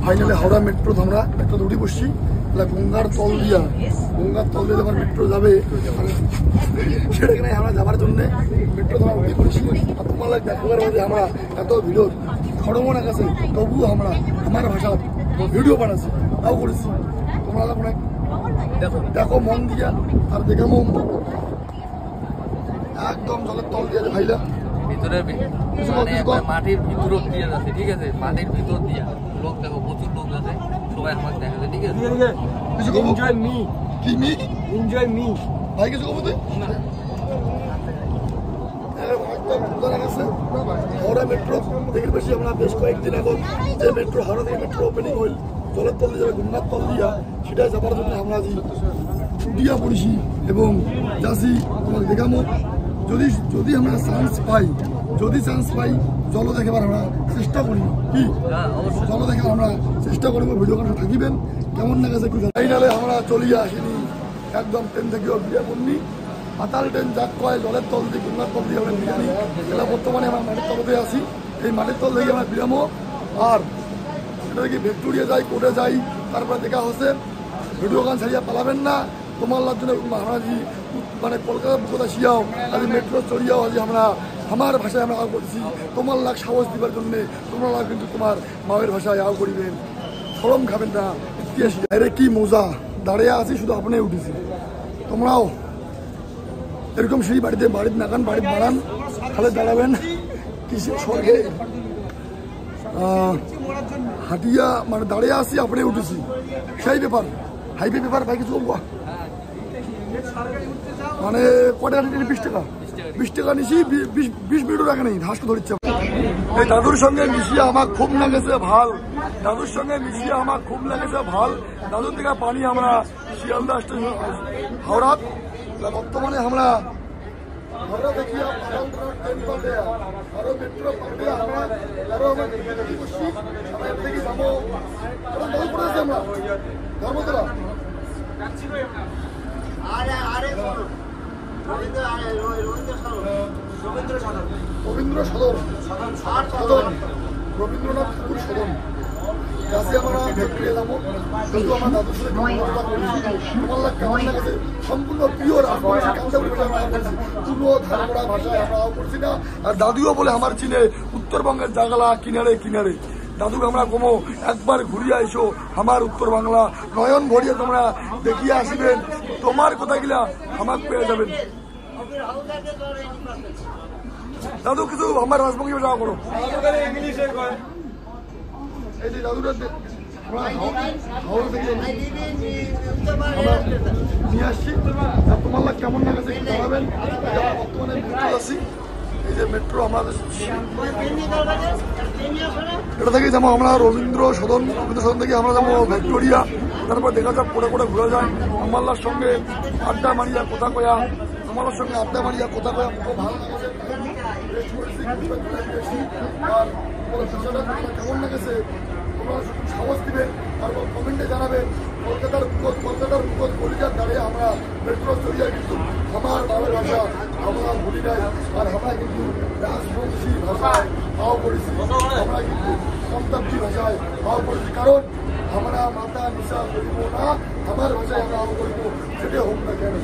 ফাইনালে হাওড়া মেট্রো আমরা মেট্রো উঠে বসছি, গঙ্গার তল দিয়ে আবার মেট্রো যাবে, সেটাকে আমরা যাবার জন্য মেট্রো আমরা উঠে পড়েছি। আর তোমার দেখাবার মধ্যে আমরা এত ভিড় খড়মনা গেছে, তবুও আমরা আমার ভাষা ভিডিও বানাচ্ছি, তাও করেছি। তোমরা দেখো মন দিয়া, আর দেখাবো একদম জলের তল দিয়ে ভাইলা ভিতরে মাটির ভিতর দিয়ে যাচ্ছে, ঠিক আছে? মাটির ভিতর দিয়া লোক দেখো, প্রচুর লোক আছে, সবাই আমাকে দেখাচ্ছে, ঠিক আছে? এনজয় মি ভাই, কিছু কবো হাওড়া মেট্রো দেখে বেশি আমরা বেশ কয়েকদিন এখন যে মেট্রো হাওড়া থেকে মেট্রো ওপেনিং হইল, জলের তল দিয়ে যাবে, গঙ্গার তল দিয়া, সেটা যাবার জন্য আমরা উঠিয়া পড়েছি এবং যাচ্ছি। তোমাকে দেখাবো যদি আমরা চান্স পাই জল দেখাবার আমরা চেষ্টা করি, কি জল দেখাবার আমরা চেষ্টা করবো। ভিডিও কাছে থাকিবেন, কেমন না গেছে ফাইনালে আমরা চলিয়ে আসিনি, একদম ট্রেন থেকেও বিয়ে করনি। পাতাল ট্রেন যাক কয়, জলের তল দিয়ে গঙ্গার তল দিয়ে আমরা বিরিয়ানি, এটা বর্তমানে আমরা মাটির তলতে আছি। এই মাটির তল থেকে আমরা বিরামো, আর এটা থেকে ভিক্টোরিয়া যাই, কোর্টে যাই, তারপরে দেখা হচ্ছে। ভিডিও গান ছাড়িয়া পালাবেন না, তোমার জন্য আমরা মানে কলকাতা বুকতা শিয়াও আজ মেট্রো চড়িয়াও আজ আমরা আমার ভাষায় আমরা আও করছি। তোমার লাখ সাহস দিবার জন্যে তোমরা কিন্তু তোমার মায়ের ভাষায় আও করিবেন, সরম খাবেন না। ইতিহাস আরে কি মজা, দাঁড়িয়ে আছি শুধু আপনি উঠেছি। তোমরাও এরকম সেই বাড়িতে নাগান বাড়িতে বাড়ান, খালে দাঁড়াবেন কিসে স্বর্গে হাটিয়া, মানে দাঁড়িয়ে আসি আপনি উঠেছি, সেই ব্যাপার। হাইওয়ে ব্যাপার ভাই, কিছু মানে কটা 20 টাকা নিছি, 20 মিনিটও রাখে নেই, হাসতে ধরছে। এই দাদুর সঙ্গে মিশিয়ে আমার খুব লাগেছে ভাল, দাদুর থেকে পানি আমরা শিয়ালদা স্টেশন হাওড়া। বর্তমানে আমরা দেখি আরো মেট্রো আমরা ধর্মতলা রবীন্দ্র সদন, রবীন্দ্রনাথ ঠাকুর সদন কাছে আমরা যাবো। শুধু আমার দাদুর সাথে কেমন লাগছে, সম্পূর্ণ পিওর কোনো ধারণা ভাষায় আমরা করছি না। আর দাদুও বলে আমার চিনে উত্তরবঙ্গের জায়গা কিনারে দাদুকে আমরা কমো একবার ঘুরিয়ে আইসো আমার উত্তর বাংলা, নয়ন ভরিয়ে তোমরা দেখিয়ে আসিবেন, তোমার কথা গিলা আমার পেয়ে যাবেন। দাদু কিছু আমার রাজবঙ্গী ভাষা করো, এই যে দাদুটা নিয়ে আসছি। তোমার লাগ কেমন লাগছে জানাবেন। বর্তমানে মেট্রো আছি, এই যে মেট্রো আমাদের এটা থেকে যাবো আমরা রবীন্দ্র সদন থেকে আমরা যাবো ভিক্টোরিয়া, তারপর দেখা যাক কোটা ঘুরে যায়। আমাল্লার সঙ্গে আড্ডা মারিয়া কথা কয়া, খুব ভালো লাগছে। আর কেমন লাগেছে তোমরা সাহস দিবেন, তারপর কমেন্টে জানাবেন। কলকাতার বুকত কলিজার দাঁড়িয়ে আমরা মেট্রো চড়িয়া কিন্তু আমার বাবার ভাষা আমরা ভুলি নাই, আর আমরা কিন্তু রাজবংশী ভাষায় পাও করেছি, আমরা কিন্তু শতাব্দী ভাষায় পাও করেছি। কারণ আমরা মাতা নিশা করিব না, আমার ভাষায় আমরা পাও করিব, সেটা হোক না কেন।